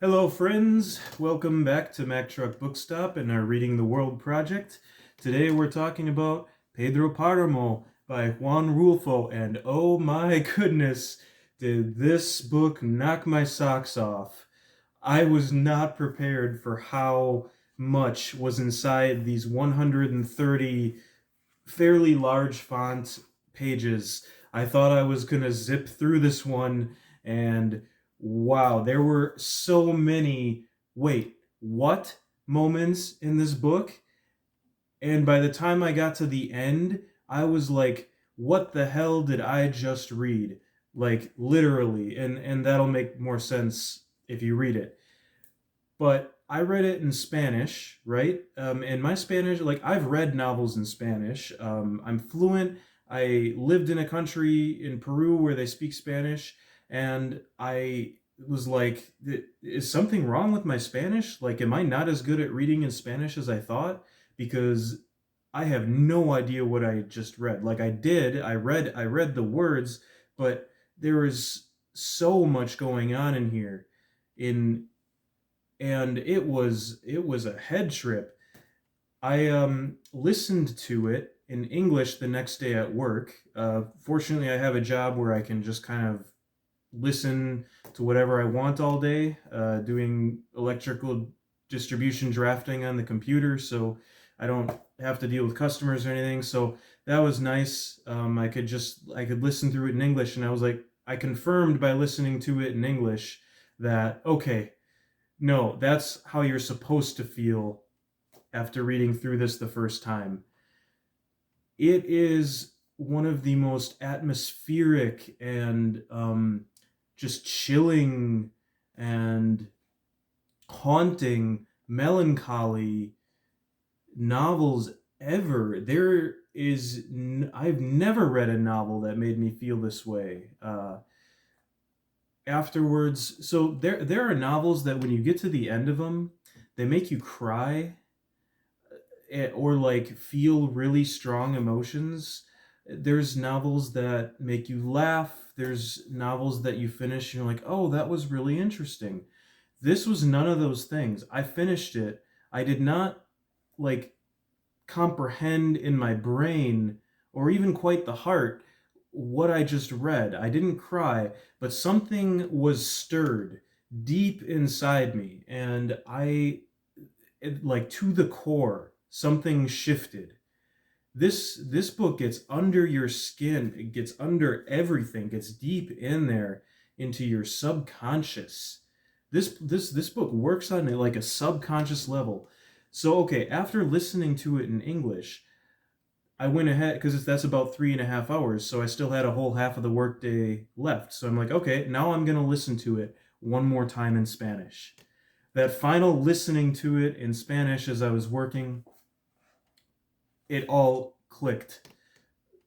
Hello, friends. Welcome back to Mack Truck Bookstop and our Reading the World project. Today we're talking about Pedro Paramo by Juan Rulfo, and oh my goodness, did this book knock my socks off. I was not prepared for how much was inside these 130 fairly large font pages. I thought I was going to zip through this one, and wow, there were so many wait, what moments in this book. And by the time I got to the end, I was like, what the hell did I just read? Like literally, and that'll make more sense if you read it. But I read it in Spanish, right? And my Spanish, like I've read novels in Spanish. I'm fluent. I lived in a country in Peru where they speak Spanish, and I was like, is something wrong with my Spanish? Like, am I not as good at reading in Spanish as I thought? Because I have no idea what I just read. Like I read the words, but there is so much going on in here in and it was a head trip. I listened to it in English the next day at work. Fortunately, I have a job where I can just kind of listen to whatever I want all day, doing electrical distribution drafting on the computer, so I don't have to deal with customers or anything. So that was nice. I could listen through it in English, and I was like, I confirmed by listening to it in English that okay, no, that's how you're supposed to feel after reading through this the first time. It is one of the most atmospheric and just chilling and haunting, melancholy novels ever. I've never read a novel that made me feel this way. Afterwards, so there are novels that when you get to the end of them, they make you cry, or like feel really strong emotions. There's novels that make you laugh. There's novels that you finish and you're like, oh, that was really interesting. This was none of those things. I finished it. I did not like comprehend in my brain or even quite the heart what I just read. I didn't cry, but something was stirred deep inside me, and like to the core, something shifted. This book gets under your skin, it gets under everything, gets deep in there into your subconscious. This book works on it like a subconscious level. So okay, after listening to it in English, I went ahead because that's about 3.5 hours, so I still had a whole half of the workday left. So I'm like, okay, now I'm gonna listen to it one more time in Spanish. That final listening to it in Spanish as I was working, it all clicked.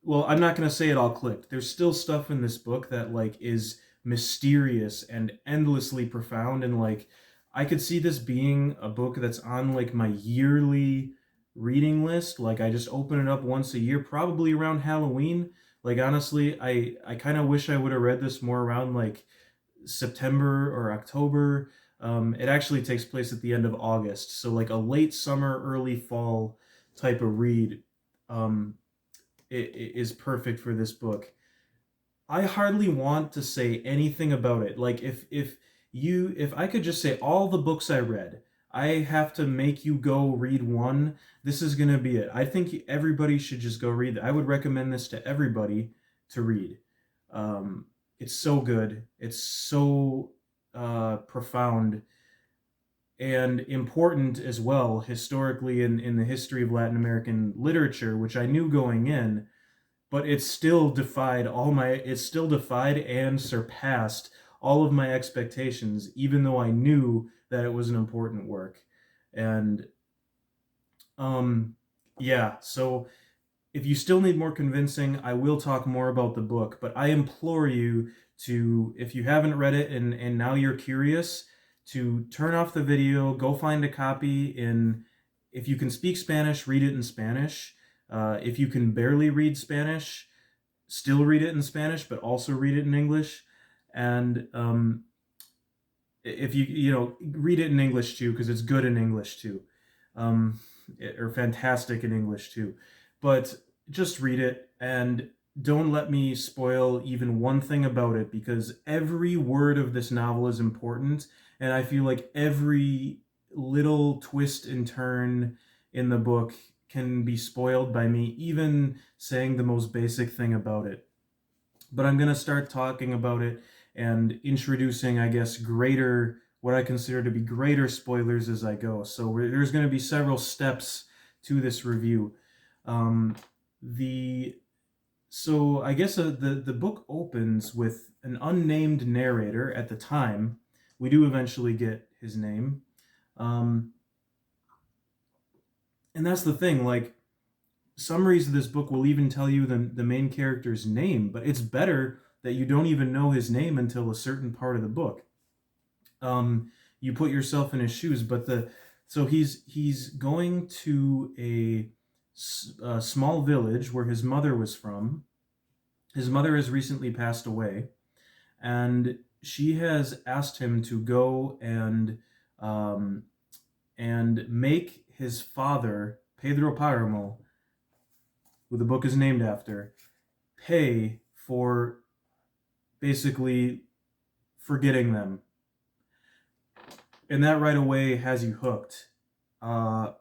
Well, I'm not gonna say it all clicked. There's still stuff in this book that like is mysterious and endlessly profound, and like I could see this being a book that's on like my yearly reading list. Like I just open it up once a year, probably around Halloween. Like honestly, I kind of wish I would have read this more around like September or October. It actually takes place at the end of August, so like a late summer, early fall type of read. Um, it is perfect for this book. I hardly want to say anything about it. Like if I could just say all the books I read, I have to make you go read one. This is gonna be it. I think everybody should just go read it. I would recommend this to everybody to read. It's so good. It's so profound and important as well historically in the history of Latin American literature, which I knew going in, but it still defied and surpassed all of my expectations, even though I knew that it was an important work. And um yeah, so if you still need more convincing, I will talk more about the book, but I implore you to, if you haven't read it and now you're curious, to turn off the video, go find a copy in, if you can speak Spanish, read it in Spanish. If you can barely read Spanish, still read it in Spanish, but also read it in English. And if you read it in English too, because it's good in English too, um, or fantastic in English too. But just read it and don't let me spoil even one thing about it, because every word of this novel is important, and I feel like every little twist and turn in the book can be spoiled by me even saying the most basic thing about it. But I'm going to start talking about it and introducing, I guess, greater, what I consider to be greater spoilers as I go. So there's going to be several steps to this review. Um, the so I guess the book opens with an unnamed narrator at the time. We do eventually get his name, um, and that's the thing. Like, summaries of this book will even tell you the main character's name, but it's better that you don't even know his name until a certain part of the book. You put yourself in his shoes, but he's going to a small village where his mother was from. His mother has recently passed away, and she has asked him to go um, and make his father, Pedro Paramo, who the book is named after, pay for basically forgetting them. And that right away has you hooked. Uh,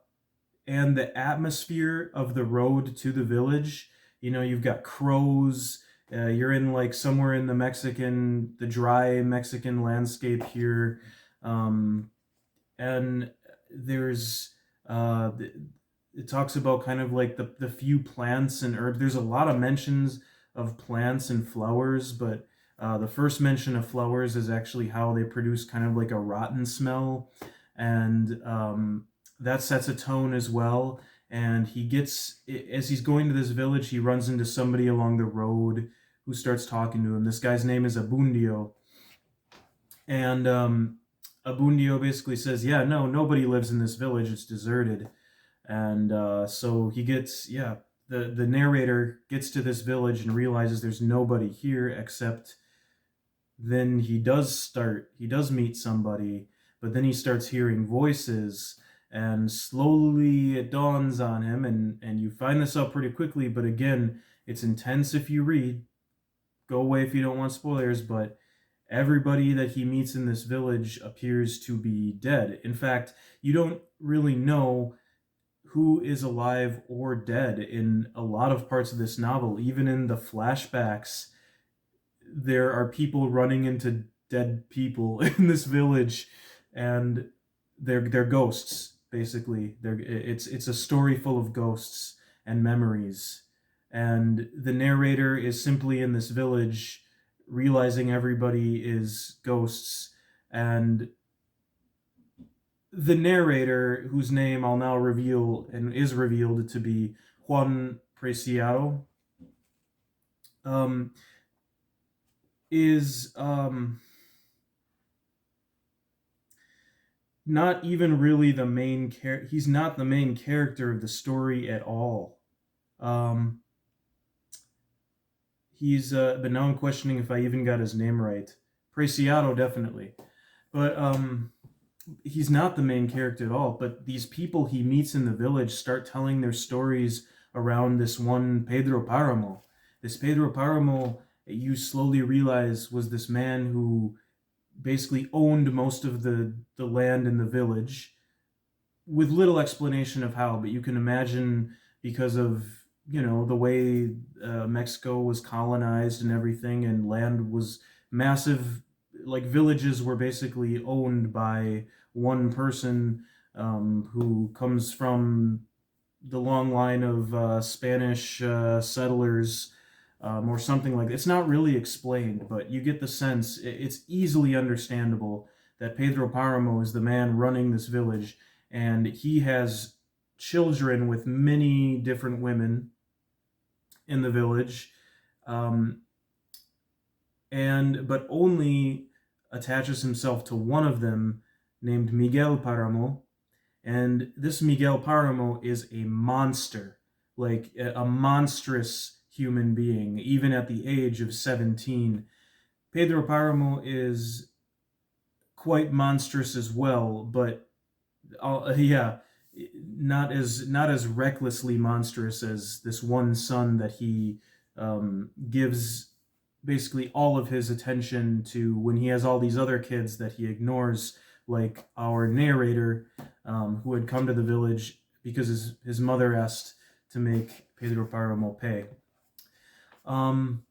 and the atmosphere of the road to the village, you've got crows. You're in like somewhere in the dry Mexican landscape here. Um, and there's, it talks about kind of like the few plants and herbs. There's a lot of mentions of plants and flowers, but the first mention of flowers is actually how they produce kind of like a rotten smell, and that sets a tone as well. And as he's going to this village, he runs into somebody along the road who starts talking to him. This guy's name is Abundio, and Abundio basically says, "Yeah, no, nobody lives in this village. It's deserted." And so he gets, yeah, the narrator gets to this village and realizes there's nobody here, except then he does meet somebody, but then he starts hearing voices, and slowly it dawns on him, and you find this out pretty quickly, but again, it's intense if you read. Go away if you don't want spoilers, but everybody that he meets in this village appears to be dead. In fact, you don't really know who is alive or dead in a lot of parts of this novel. Even in the flashbacks, there are people running into dead people in this village, and they're ghosts basically. It's a story full of ghosts and memories, and the narrator is simply in this village realizing everybody is ghosts. And the narrator, whose name I'll now reveal and is revealed to be Juan Preciado, um, is not even really the main character. He's not the main character of the story at all. Um, but now I'm questioning if I even got his name right. Preciado, definitely. But he's not the main character at all, but these people he meets in the village start telling their stories around this one Pedro Paramo. This Pedro Paramo, you slowly realize, was this man who basically owned most of the land in the village, with little explanation of how, but you can imagine, because of the way Mexico was colonized and everything, and land was massive. Like, villages were basically owned by one person, who comes from the long line of Spanish settlers, or something like that. It's not really explained, but you get the sense. It's easily understandable that Pedro Paramo is the man running this village, and he has children with many different women in the village, um, and but only attaches himself to one of them, named Miguel Paramo. And this Miguel Paramo is a monster, like a monstrous human being, even at the age of 17. Pedro Paramo is quite monstrous as well, but yeah, not as recklessly monstrous as this one son that he gives basically all of his attention to when he has all these other kids that he ignores, like our narrator, who had come to the village because his mother asked to make Pedro Paramo pay. Um,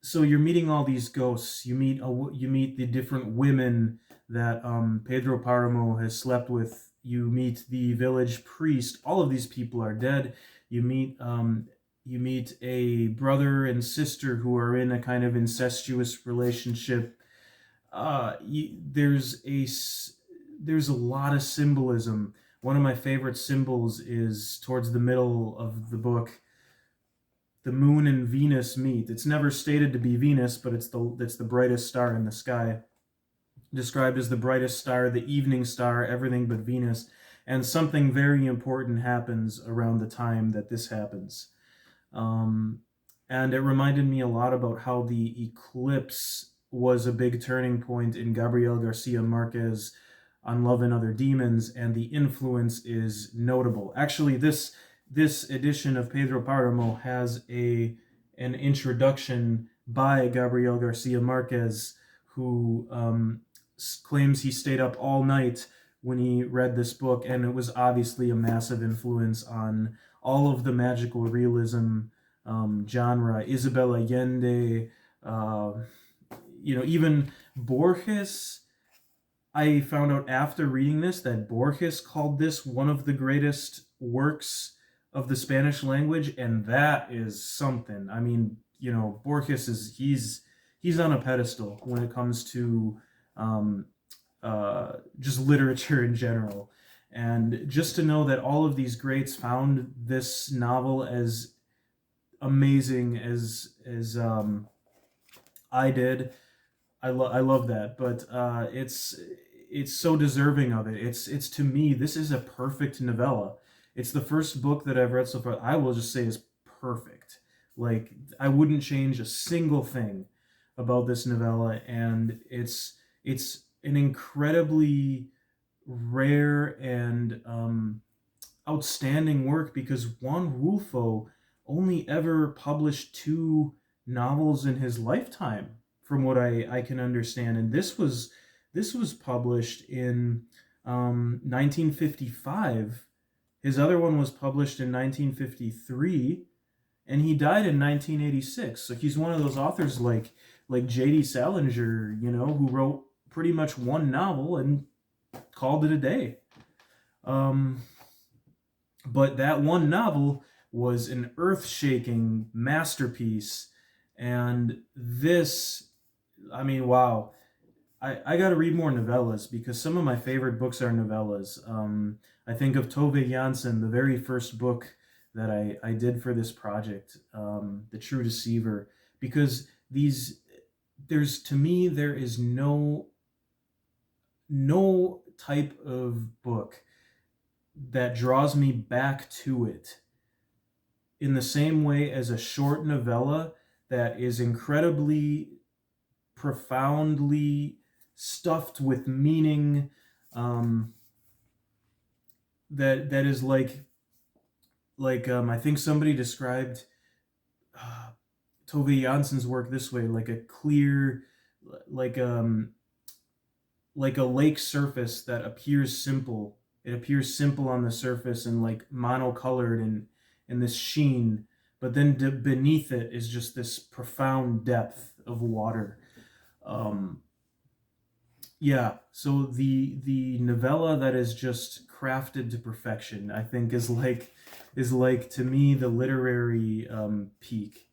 so you're meeting all these ghosts. You meet the different women that Pedro Paramo has slept with. You meet the village priest. All of these people are dead. You meet a brother and sister who are in a kind of incestuous relationship. There's a lot of symbolism. One of my favorite symbols is towards the middle of the book. The moon and Venus meet. It's never stated to be Venus, but it's the brightest star in the sky, described as the brightest star, the evening star, everything but Venus. And something very important happens around the time that this happens. Um, and it reminded me a lot about how the eclipse was a big turning point in Gabriel Garcia Marquez on Love and Other Demons, and the influence is notable. Actually, this edition of Pedro Paramo has an introduction by Gabriel Garcia Marquez, who claims he stayed up all night when he read this book, and it was obviously a massive influence on all of the magical realism genre. Isabel Allende, uh, even Borges. I found out after reading this that Borges called this one of the greatest works of the Spanish language, and that is something. I mean, Borges he's on a pedestal when it comes to um, just literature in general. And just to know that all of these greats found this novel as amazing as I did, I love that. But it's so deserving of it. It's to me, this is a perfect novella. It's the first book that I've read so far. I will just say is perfect. Like, I wouldn't change a single thing about this novella, and it's an incredibly rare and outstanding work, because Juan Rulfo only ever published two novels in his lifetime, from what I can understand. And this was published in 1955. His other one was published in 1953, and he died in 1986. So he's one of those authors like J.D. Salinger, who wrote pretty much one novel and called it a day. Um, but that one novel was an earth-shaking masterpiece, and this, I mean, wow. I got to read more novellas, because some of my favorite books are novellas. I think of Tove Jansson, the very first book that I did for this project, The True Deceiver, because to me, there is no type of book that draws me back to it in the same way as a short novella that is incredibly profoundly stuffed with meaning, um, that is like I think somebody described uh, Tove Jansson's work this way, like a clear, like um like a lake surface that appears simple. It appears simple on the surface and like monocolored and this sheen, but then beneath it is just this profound depth of water. Um, yeah, so the novella that is just crafted to perfection, I think, is like to me the literary peak,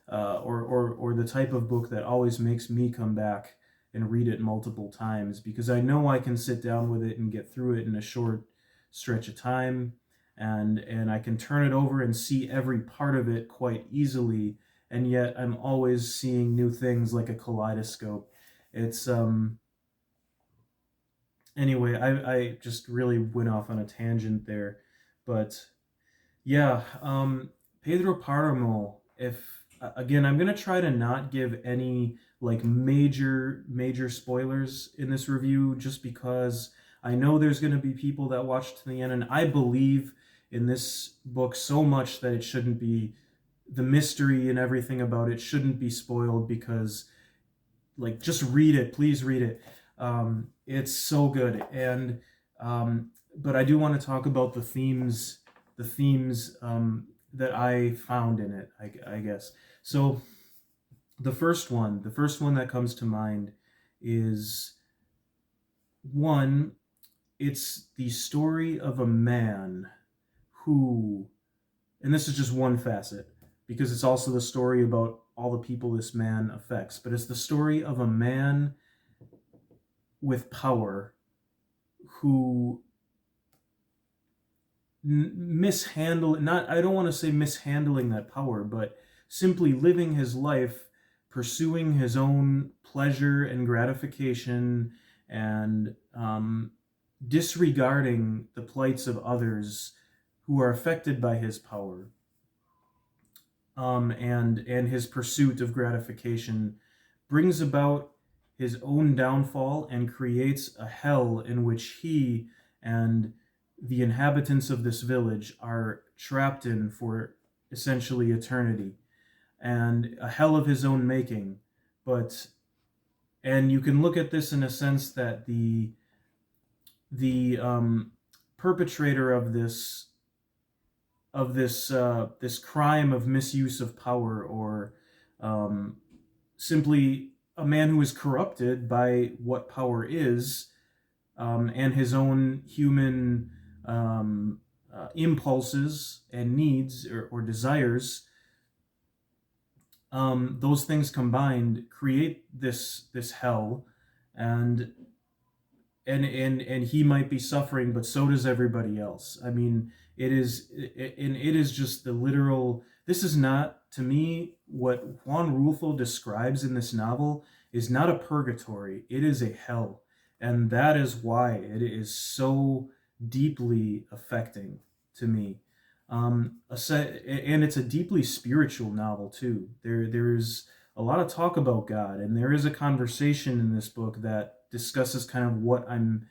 or the type of book that always makes me come back and read it multiple times, because I know I can sit down with it and get through it in a short stretch of time, and I can turn it over and see every part of it quite easily, and yet I'm always seeing new things like a kaleidoscope. It's Anyway, I just really went off on a tangent there, but yeah, Pedro Paramo. If again, I'm gonna try to not give any like major spoilers in this review, just because I know there's going to be people that watch to the end, and I believe in this book so much that it shouldn't be, the mystery and everything about it shouldn't be spoiled, because like, just read it, please read it. It's so good. And but I do want to talk about the themes that I found in it, I guess. So the first one that comes to mind is, one, it's the story of a man who, and this is just one facet, because it's also the story about all the people this man affects, but it's the story of a man with power who mishandle, not, I don't want to say mishandling that power, but simply living his life pursuing his own pleasure and gratification, and disregarding the plights of others who are affected by his power, and his pursuit of gratification brings about his own downfall and creates a hell in which he and the inhabitants of this village are trapped in for essentially eternity, and a hell of his own making. But, and you can look at this in a sense that the perpetrator of this crime of misuse of power, or simply a man who is corrupted by what power is, and his own human impulses and needs, or desires, those things combined create this hell, and and he might be suffering, but so does everybody else. I mean, it is just the literal. This is not, to me, what Juan Rulfo describes in this novel is not a purgatory. It is a hell, and that is why it is so deeply affecting to me. And it's a deeply spiritual novel too. There's a lot of talk about God, and there is a conversation in this book that discusses kind of what I'm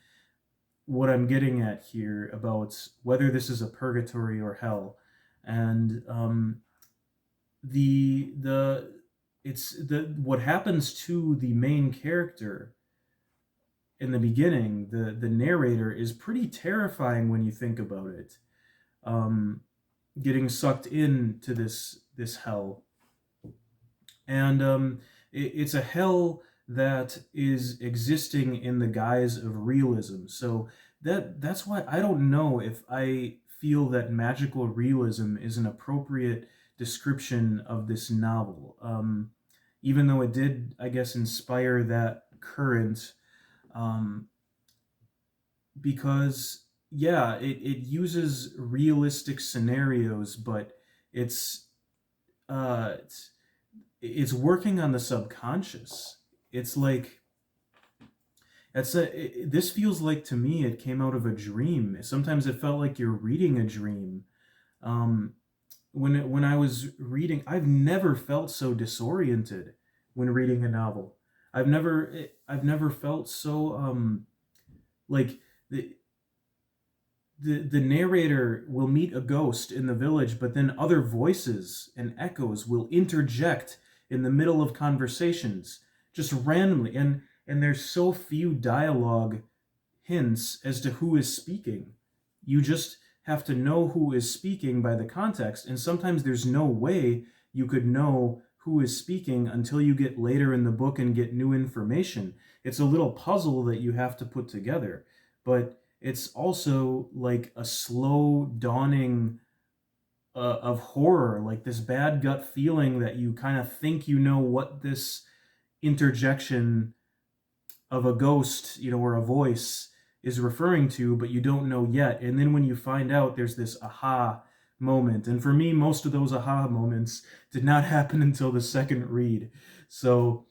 getting at here about whether this is a purgatory or hell. And the it's the what happens to the main character in the beginning, the narrator, is pretty terrifying when you think about it. Getting sucked into this hell, and it's a hell that is existing in the guise of realism. So that's why I don't know if I feel that magical realism is an appropriate description of this novel, even though it did, I guess, inspire that current, because, yeah, it uses realistic scenarios, but it's uh it's, it's working on the subconscious. It's like, this feels like, to me, it came out of a dream. Sometimes it felt like you're reading a dream. um when I was reading, I've never felt so disoriented when reading a novel. I've never felt so, like, the the narrator will meet a ghost in the village, but then other voices and echoes will interject in the middle of conversations, just randomly, and there's so few dialogue hints as to who is speaking. You just have to know who is speaking by the context, and sometimes there's no way you could know who is speaking until you get later in the book and get new information. It's a little puzzle that you have to put together, but it's also like a slow dawning of horror, like this bad gut feeling that you kind of think you know what this interjection of a ghost, or a voice is referring to, but you don't know yet. And then when you find out, there's this aha moment. And for me, most of those aha moments did not happen until the second read. So,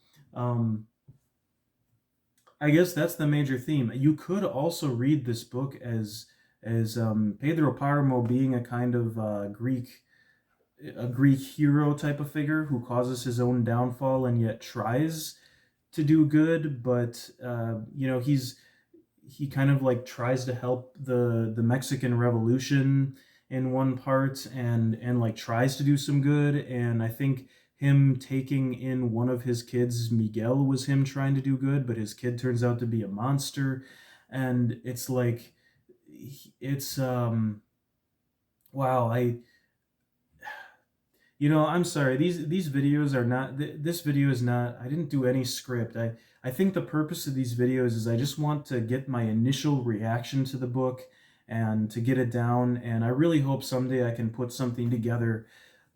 I guess that's the major theme. You could also read this book as Pedro Paramo being a kind of Greek hero type of figure who causes his own downfall and yet tries to do good, but you know, he kind of like tries to help the Mexican Revolution in one part, and like tries to do some good. And I think him taking in one of his kids, Miguel, was him trying to do good, but his kid turns out to be a monster. And it's like, it's wow, I'm sorry. These videos are not. This video is not. I didn't do any script. I think the purpose of these videos is I just want to get my initial reaction to the book and to get it down. And I really hope someday I can put something together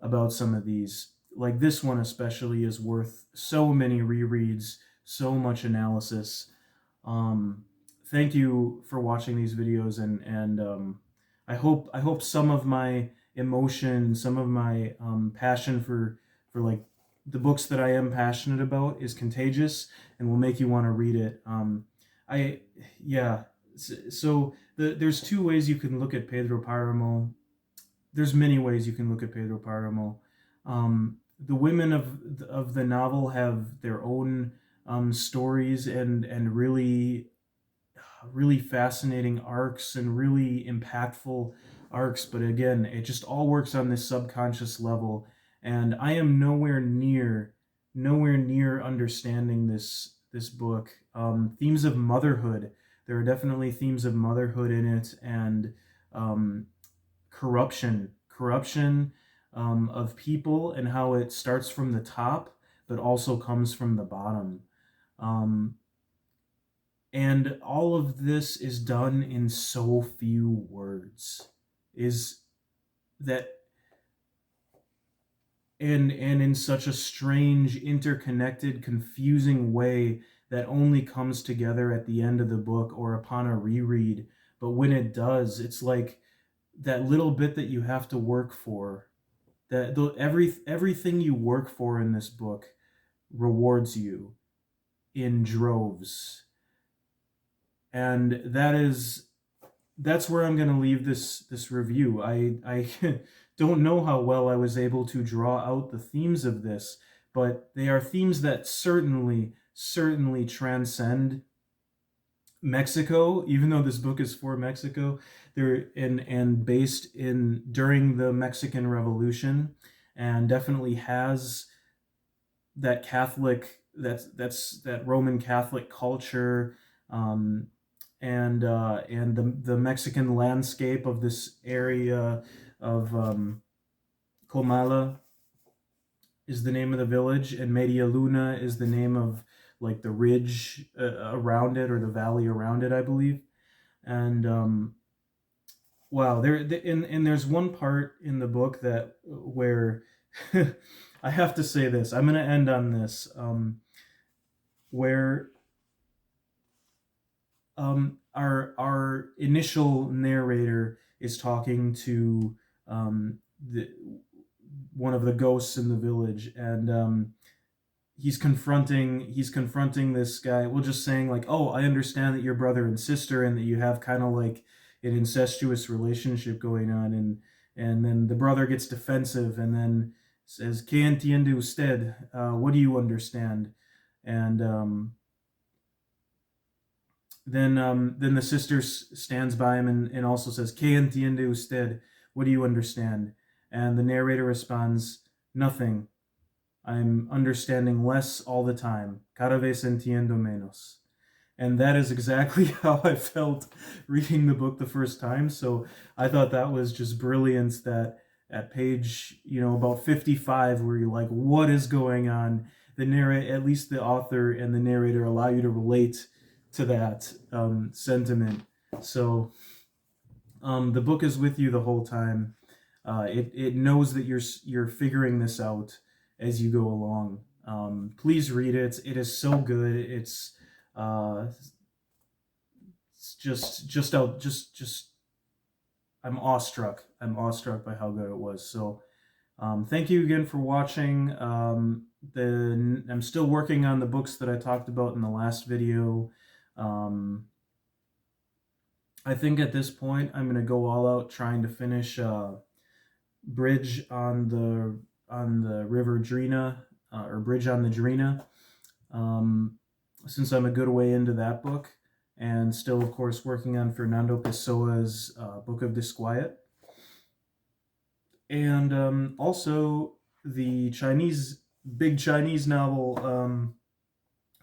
about some of these. Like this one especially is worth so many rereads, so much analysis. Um, Thank you for watching these videos, and I hope some of my emotion, some of my passion for like the books that I am passionate about is contagious and will make you want to read it. I yeah. So there's two ways you can look at Pedro Paramo. There's many ways you can look at Pedro Paramo. The women of the novel have their own stories and really fascinating arcs and really impactful arcs. But again, it just all works on this subconscious level, and I am nowhere near understanding this book. Themes of motherhood. There are definitely themes of motherhood in it, and um, corruption of people, and how it starts from the top but also comes from the bottom. Um, and all of this is done in so few words. Is that and in such a strange, interconnected, confusing way that only comes together at the end of the book or upon a reread. But when it does, it's like that little bit that you have to work for. Everything you work for in this book rewards you in droves. And that's where I'm going to leave this review. I don't know how well I was able to draw out the themes of this, but they are themes that certainly transcend Mexico. Even though this book is for Mexico, they're in and based in during the Mexican Revolution, and definitely has that that Roman Catholic culture, um, and the Mexican landscape of this area of Comala is the name of the village, and Media Luna is the name of like the ridge around it, or the valley around it, I believe. And wow, and there's one part in the book that where I have to say this. I'm going to end on this. Where our initial narrator is talking to the one of the ghosts in the village, and he's confronting this guy. Well, just saying like, "Oh, I understand that you're brother and sister, and that you have kind of like an incestuous relationship going on." And then the brother gets defensive and then says, "¿Qué entiende usted? What do you understand?" And then the sister stands by him and also says, "¿Qué entiende usted? What do you understand?" And the narrator responds, "Nothing. I'm understanding less all the time. Cada vez entiendo menos." And that is exactly how I felt reading the book the first time. So I thought that was just brilliant, that at page, about 55, where you're like, what is going on? At least the author and the narrator allow you to relate to that sentiment. So the book is with you the whole time. It knows that you're figuring this out as you go along. Please read it. It is so good. Uh, it's just out just I'm awestruck. I'm awestruck by how good it was. So thank you again for watching. I'm still working on the books that I talked about in the last video. I think at this point I'm gonna go all out trying to finish Bridge on the River Drina, or Bridge on the Drina. since I'm a good way into that book, and still, of course, working on Fernando Pessoa's Book of Disquiet. And also the big Chinese novel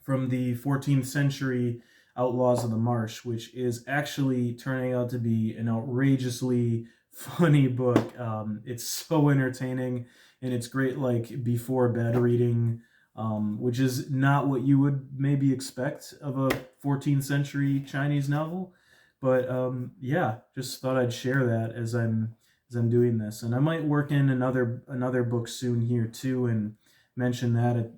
from the 14th century, Outlaws of the Marsh, which is actually turning out to be an outrageously funny book. It's so entertaining, and it's great, like, before bed reading, which is not what you would maybe expect of a 14th century Chinese novel. But yeah, just thought I'd share that as I'm doing this, and I might work in another book soon here too, and mention that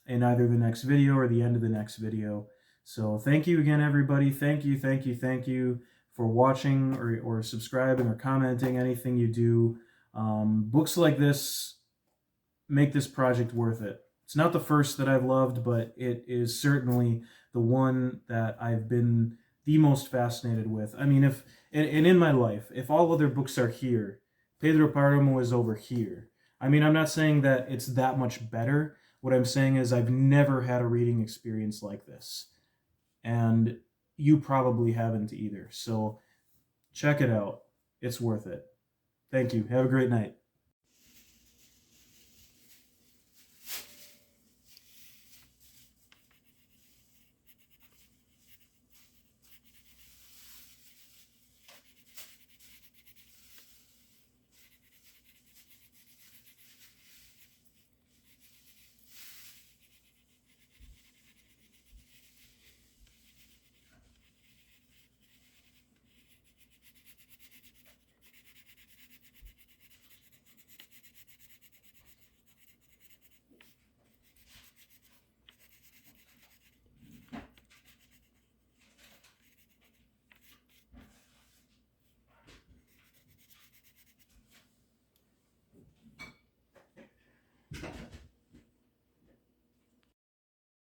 in either the next video or the end of the next video. So thank you again, everybody. Thank you for watching or subscribing or commenting, anything you do. Books like this make this project worth it. It's not the first that I've loved, but it is certainly the one that I've been the most fascinated with. I mean, if and in my life, if all other books are here, Pedro Paramo is over here. I mean, I'm not saying that it's that much better. What I'm saying is I've never had a reading experience like this. And you probably haven't either. So check it out. It's worth it. Thank you. Have a great night.